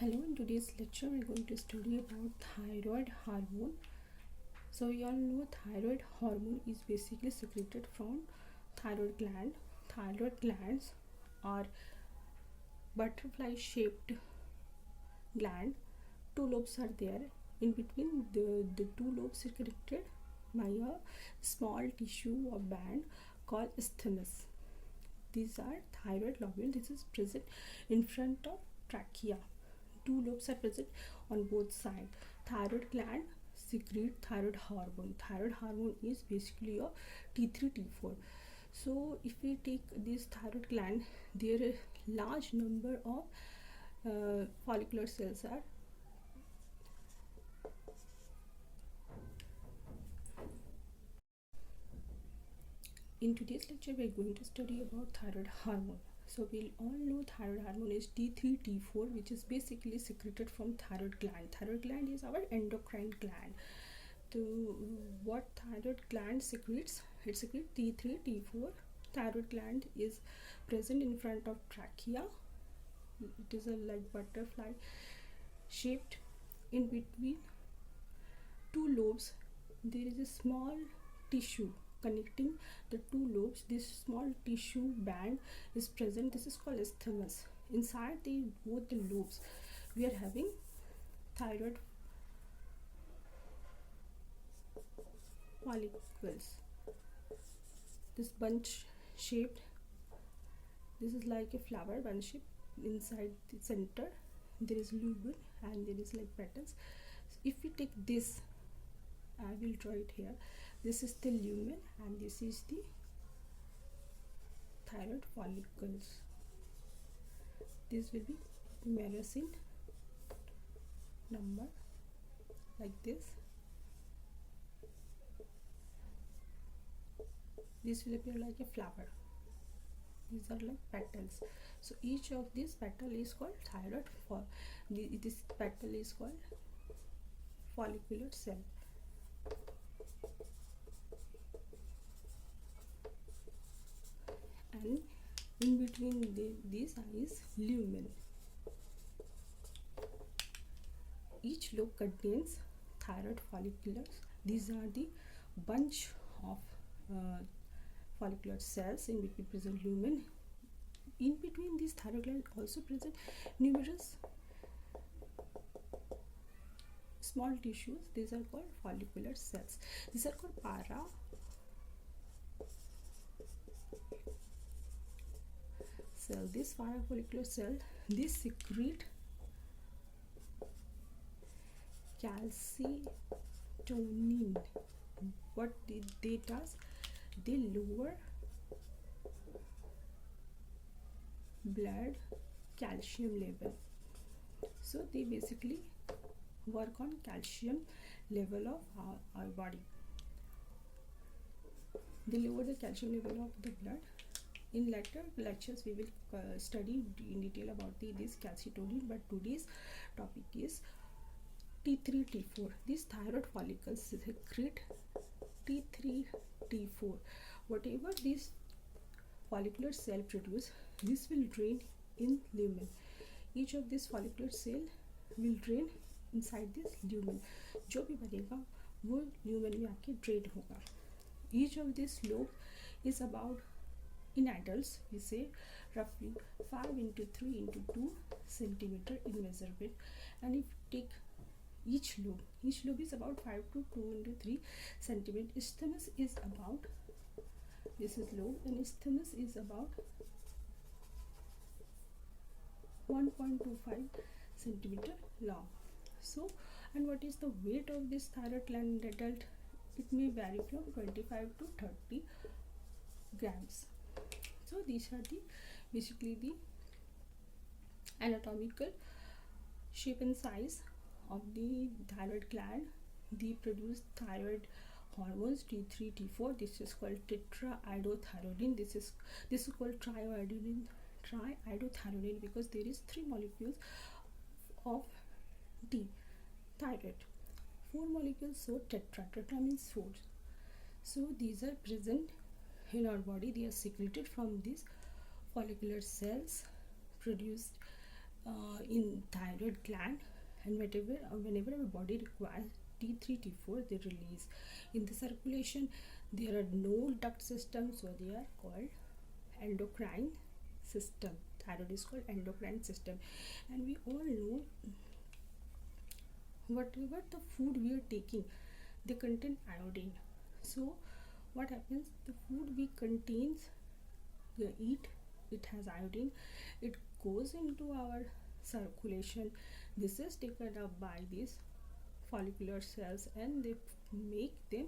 Hello, in today's lecture we're going to study about thyroid hormone. So you all know thyroid hormone is basically secreted from thyroid gland. Thyroid glands are butterfly shaped gland. Two lobes are there. In between the two lobes are connected by a small tissue or band called isthmus. These are thyroid lobule. This is present in front of trachea. Two lobes are present on both sides. Thyroid gland secrete thyroid hormone. Thyroid hormone is basically a T3 T4. So if we take this thyroid gland, there are large number of follicular cells are in today's lecture we are going to study about thyroid hormone. So we all know thyroid hormone is T3 T4, which is basically secreted from thyroid gland. Thyroid gland is our endocrine gland. So what thyroid gland secretes? It secretes T3 T4. Thyroid gland is present in front of trachea. It is a like butterfly shaped. In between two lobes there is a small tissue connecting the two lobes. This small tissue band is present. This is called isthmus. Inside both the lobes we are having thyroid follicles. This bunch shaped, this is like a flower bunch shape. Inside the center there is lumen and there is like petals. So if we take this, I will draw it here. This is the lumen and this is the thyroid follicles. This will be merosin number like this. This will appear like a flower. These are like petals. So each of these petal is called thyroid. This petal is called follicular cell. And in between these is lumen. Each lobe contains thyroid follicles. These are the bunch of follicular cells. In between present lumen. In between these thyroid gland also present numerous small tissues. These are called follicular cells. These are called para cell. This parafollicular cell, they secrete calcitonin. What they does, they lower blood calcium level. So they basically work on calcium level of our body. They lower the calcium level of the blood. In later lectures we will study in detail about this calcitonin, but today's topic is T3 T4. These thyroid follicles secrete T3 T4. Whatever this follicular cell produce, this will drain in lumen. Each of this follicular cell will drain inside this lumen. जो भी बनेगा वो lumen में आके drain होगा. Each of this lobe is about, in adults we say roughly 5 into 3 into 2 centimeter in measurement, and if you take each lobe is about 5 to 2 into 3 centimeter. Isthmus is about, this is lobe, and isthmus is about 1.25 centimeter long. So, and what is the weight of this thyroid gland in adult? It may vary from 25 to 30 grams. So these are the basically the anatomical shape and size of the thyroid gland. They produce thyroid hormones T3 T4. This is called tetraiodothyronine. This is called triiodothyronine because there is 3 molecules of T thyroid. 4 molecules, so tetra means 4. So these are present in our body. They are secreted from these follicular cells, produced in thyroid gland, and whenever our body requires T3 T4, they release in the circulation. There are no duct systems, so they are called endocrine system. Thyroid is called endocrine system. And we all know whatever the food we are taking, they contain iodine. So what happens, the food we eat, it has iodine, it goes into our circulation. This is taken up by these follicular cells, and they make them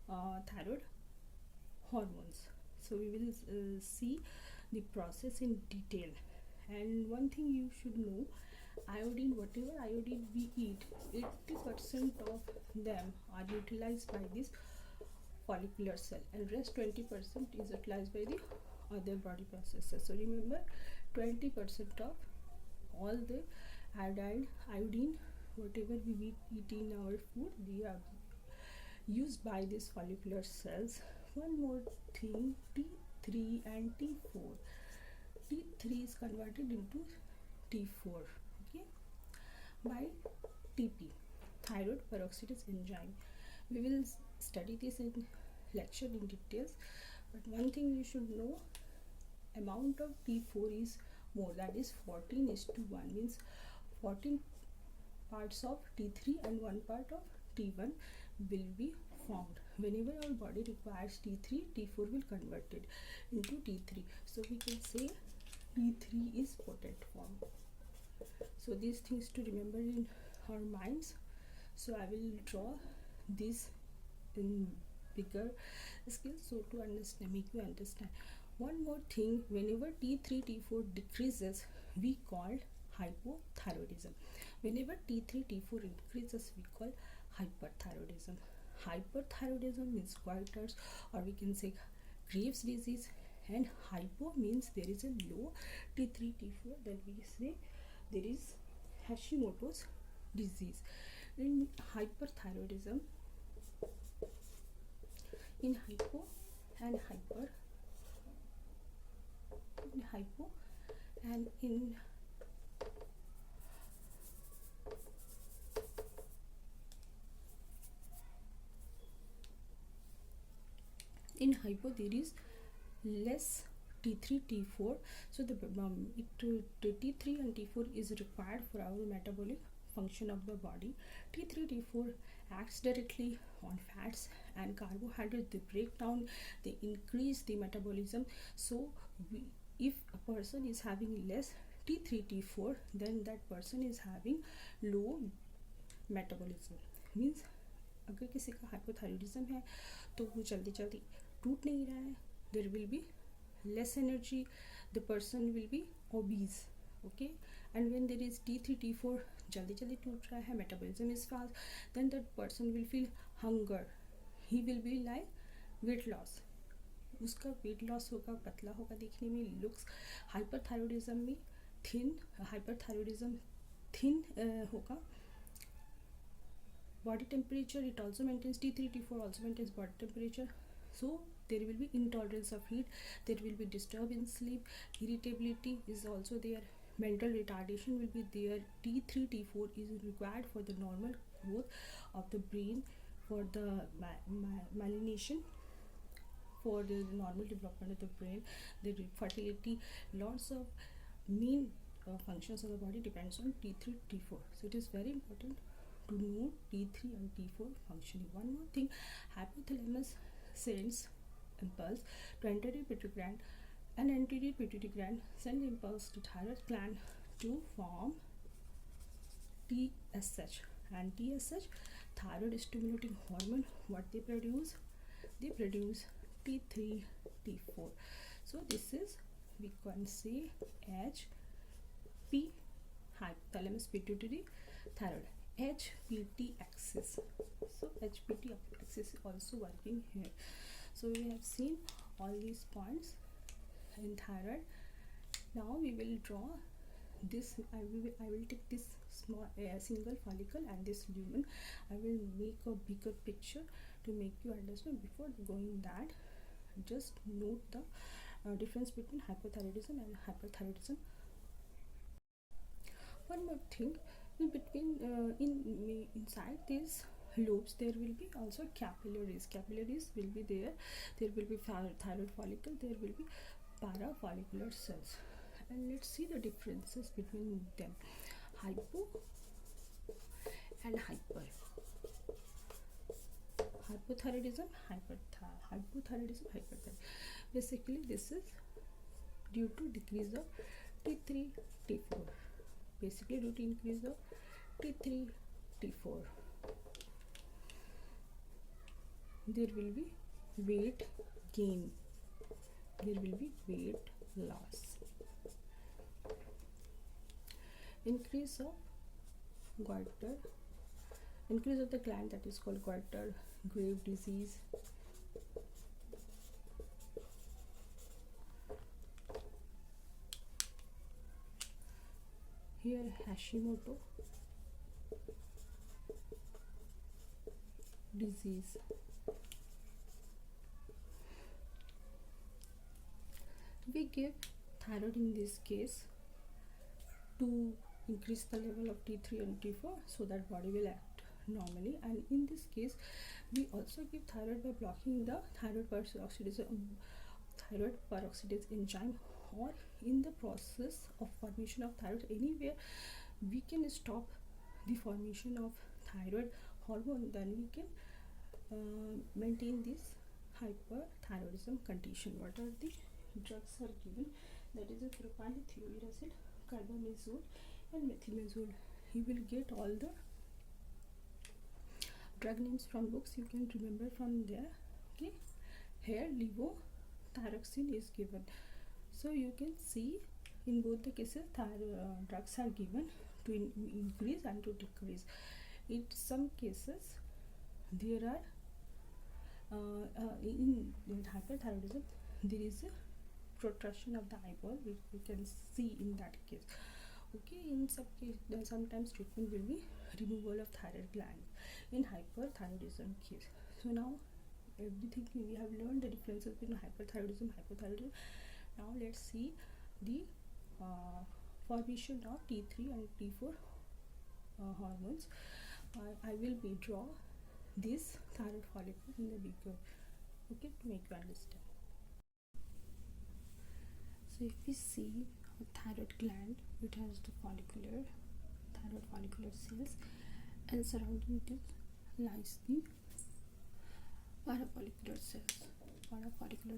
thyroid hormones. So we will see the process in detail. And one thing you should know, iodine, whatever iodine we eat, 80% of them are utilized by this follicular cell, and rest 20% is utilized by the other body processes. So remember, 20% of all the iodine whatever we eat in our food, they are used by these follicular cells. One more thing, T3 and T4. T3 is converted into T4, okay, by TP, thyroid peroxidase enzyme. We will study this in lecture in details, but one thing you should know, amount of T4 is more, that is 14:1, means 14 parts of T3 and 1 part of T1 will be formed. Whenever our body requires T3, T4 will convert it into T3. So we can say T3 is potent form. So these things to remember in our minds. So I will draw this in bigger scale, so to understand, make you understand. One more thing, whenever T3 T4 decreases, we call hypothyroidism. Whenever T3 T4 increases, we call hyperthyroidism. Hyperthyroidism means goiters, or we can say Graves disease, and hypo means there is a low T3 T4, then we say there is Hashimoto's disease. In hyperthyroidism, in hypo and hyper, in hypo and in hypo there is less T3 T4. So the T3 and T4 is required for our metabolic function of the body. T3 T4 acts directly on fats and carbohydrates. They break down, they increase the metabolism. So if a person is having less T3 T4, then that person is having low metabolism. Means अगर किसी का hypothyroidism है तो वो जल्दी जल्दी टूट नहीं रहा है, there will be less energy, the person will be obese, okay. And when there is T3 T4 जल्दी जल्दी टूट रहा है, metabolism is fast, then that person will feel hunger, he will be like weight loss, उसका weight loss होगा, पतला होगा देखने में, लुक्स हाइपरथायरॉयडिज्म में थिन, हाइपरथायरॉयडिज्म थिन होगा. Body temperature, it also maintains, T3 T4 also maintains body temperature. So there will be intolerance of heat, there will be disturbed in sleep, irritability is also there, mental retardation will be there. T3 T4 is required for the normal growth of the brain, for the myelination, for the normal development of the brain, the fertility, lots of main functions of the body depends on T3 T4. So it is very important to know T3 and T4 functioning. One more thing, hypothalamus sends impulse to anterior pituitary gland, and anterior pituitary gland send impulse to thyroid gland to form TSH, and TSH, thyroid stimulating hormone, what they produce T3 T4. So this is, we can say, HP, hypothalamus pituitary thyroid, HPT axis. So HPT axis is also working here. So we have seen all these points in thyroid. Now we will draw this. I will take this small single follicle and this lumen. I will make a bigger picture to make you understand. Before going that, just note the difference between hypothyroidism and hyperthyroidism. One more thing, in between inside these lobes there will be also capillaries will be there will be thyroid follicle, there will be parafollicular cells, and let's see the differences between them. Hypo and hypothyroidism, hyperthyroidism. Basically this is due to decrease of T3 T4, basically due to increase of T3 T4 there will be weight gain, there will be weight loss, increase of goiter, increase of the gland, that is called goiter, Graves disease, here Hashimoto disease. We give thyroid in this case to increase the level of T3 and T4 so that body will act normally, and in this case we also give thyroid by blocking the thyroid peroxidase enzyme, or in the process of formation of thyroid anywhere we can stop the formation of thyroid hormone, then we can maintain this hyperthyroidism condition. What are the drugs are given? That is a propylethioate acid, carbamazole and methimazole. You will get all the drug names from books, you can remember from there. Okay, here levothyroxine is given, so you can see in both the cases drugs are given to increase and to decrease. In some cases there are in hyperthyroidism there is a protrusion of the eyeball, which we can see in that case. Okay, in some case sometimes treatment will be removal of thyroid gland in hyperthyroidism case. So now everything we have learned the differences between hyperthyroidism. Now let's see the formation of T3 and T4 hormones. I will draw this thyroid follicle in the bigger, okay, to make you understand. So if we see a thyroid gland, it has the thyroid follicular cells, and surrounding it lies the parafollicular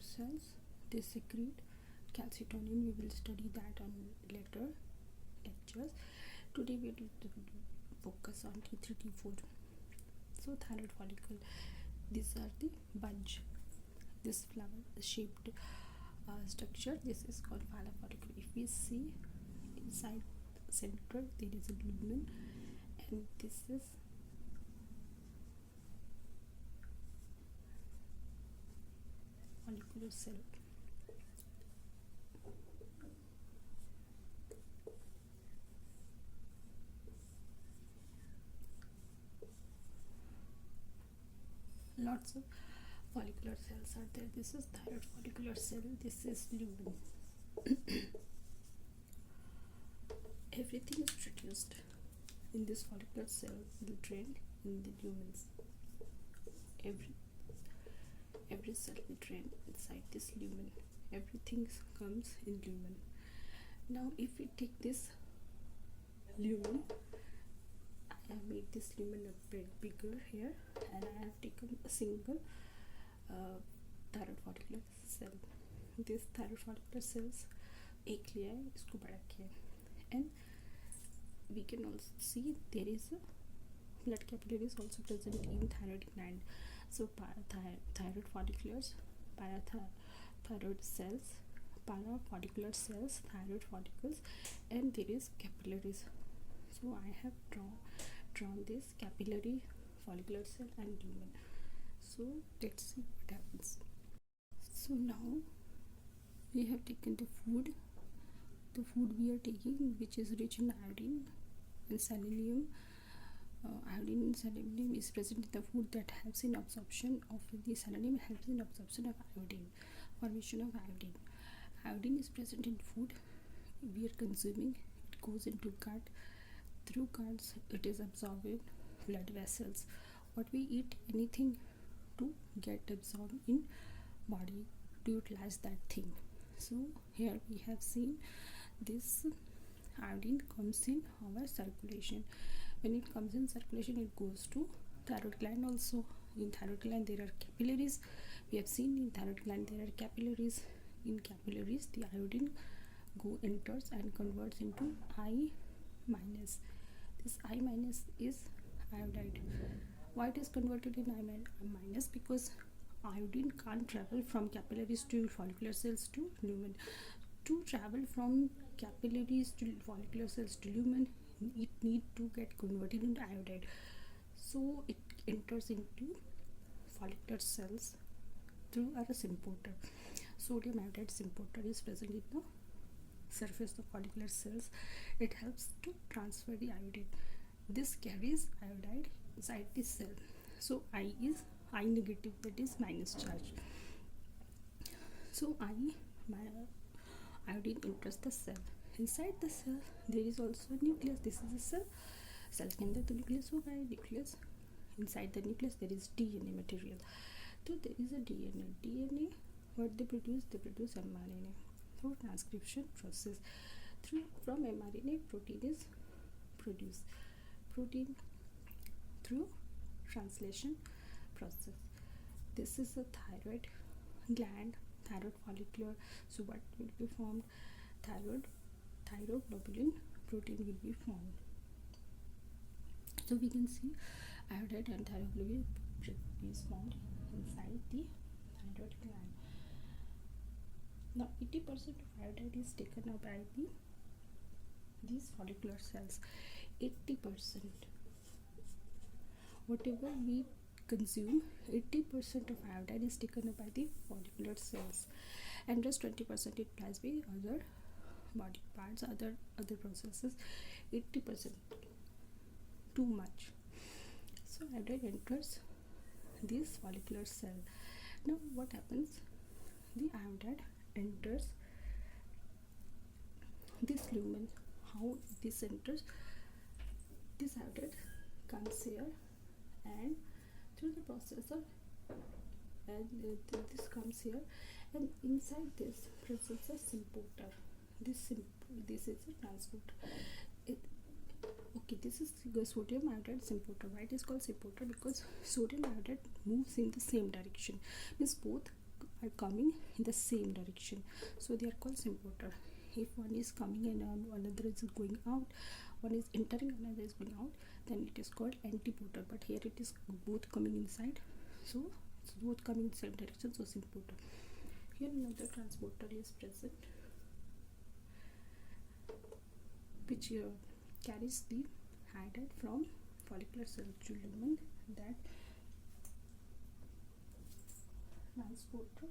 cells. They secrete calcitonin. We will study that on later lectures. Today we will focus on T3 T4. So thyroid follicle, these are the bunch, this flower shaped structure, this is called parafollicle. If we see inside the center there is a lumen, and this is follicular cell. Lots of follicular cells are there. This is thyroid follicular cell, this is lumen. Everything is produced in this follicular cell will drain in the lumens. Every cell will drain inside this lumen. Everything comes in lumen. Now if we take this lumen, I have made this lumen a bit bigger here, and I have taken a single thyroid follicular cell. This thyroid follicular cells एक लिया है, इसको बड़ा किया है, and we can also see there is a blood capillary is also present in thyroid gland. So thyroid folliculars, parathyroid cells, parafollicular cells, thyroid follicles, and there is capillaries. So I have drawn this capillary, follicular cell and lumen. So let's see what happens. So now we have taken the food we are taking, which is rich in iodine and selenium. Iodine and selenium is present in the food that helps in absorption of the selenium, helps in absorption of iodine, formation of iodine. Iodine is present in food we are consuming, it goes into gut, Through guts, it is absorbed in blood vessels. What we eat, anything to get absorbed in body to utilize that thing. So here we have seen this iodine comes in our circulation. When it comes in circulation, it goes to thyroid gland also. In thyroid gland there are capillaries. We have seen in thyroid gland there are capillaries. In capillaries the iodine enters and converts into I minus. This I minus is iodide. Why it is converted in I minus? Because iodine can't travel from capillaries to follicular cells to lumen. To travel from capillaries to follicular cells to lumen, it need to get converted into iodide. So it enters into follicular cells through a symporter. Sodium iodide symporter is present in the surface of follicular cells. It helps to transfer the iodine. This carries iodide inside the cell. So I is I negative, that is minus charge. So iodine enters the cell. Inside the cell there is also a nucleus. This is a cell. Cell के अंदर तो nucleus होगा. Nucleus. Inside the nucleus there is DNA material. So there is a DNA. What they produce? They produce mRNA through transcription process. From mRNA, protein is produced. Protein through translation process. This is a thyroid gland, thyroid follicular. So what will be formed? Thyroglobulin protein will be formed. So we can see iodide and thyroglobulin is formed inside the thyroid gland. Now 80% of iodide is taken up by these follicular cells. 80%. Whatever we consume, 80% of iodide is taken up by the follicular cells, and just 20% it applies by other body parts, other processes. 80%, too much. So iodide enters this follicular cell. Now what happens? The iodide enters this lumen. How this enters? This iodide comes here, and through the process of this comes here, and inside this presents a symporter. This is a transporter. This is the sodium iodide symporter. Why it is called symporter? Because sodium iodide moves in the same direction. Means both are coming in the same direction, so they are called symporter. If one is coming and another is going out, one is entering, another is going out, then it is called antiporter. But here it is both coming inside, so it's both coming in the same direction, so symporter. Here another transporter is present, which carries the iodide from follicular cell to lumen. That transporter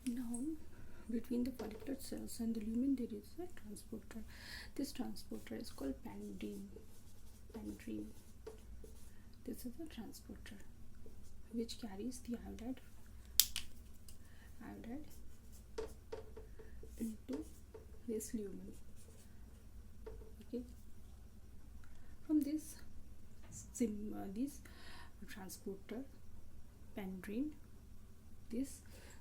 now between the follicular cells and the lumen there is a transporter. This transporter is called pendrine. This is a transporter which carries the iodide into this lumen. From this transporter pendrine, this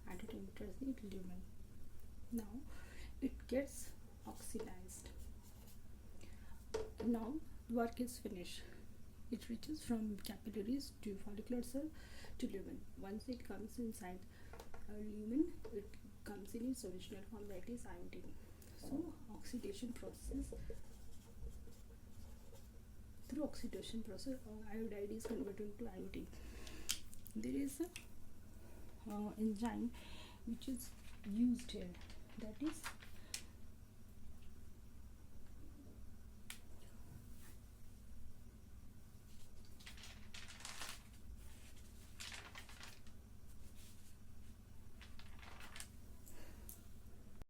iodide enters the lumen. Now it gets oxidized. Now work is finished. It reaches from capillaries to follicular cell to lumen. Once it comes inside lumen, it comes in its original form, that is iodine. So oxidation process. Through oxidation process, iodide is converted to iodine. There is a enzyme which is used here, that is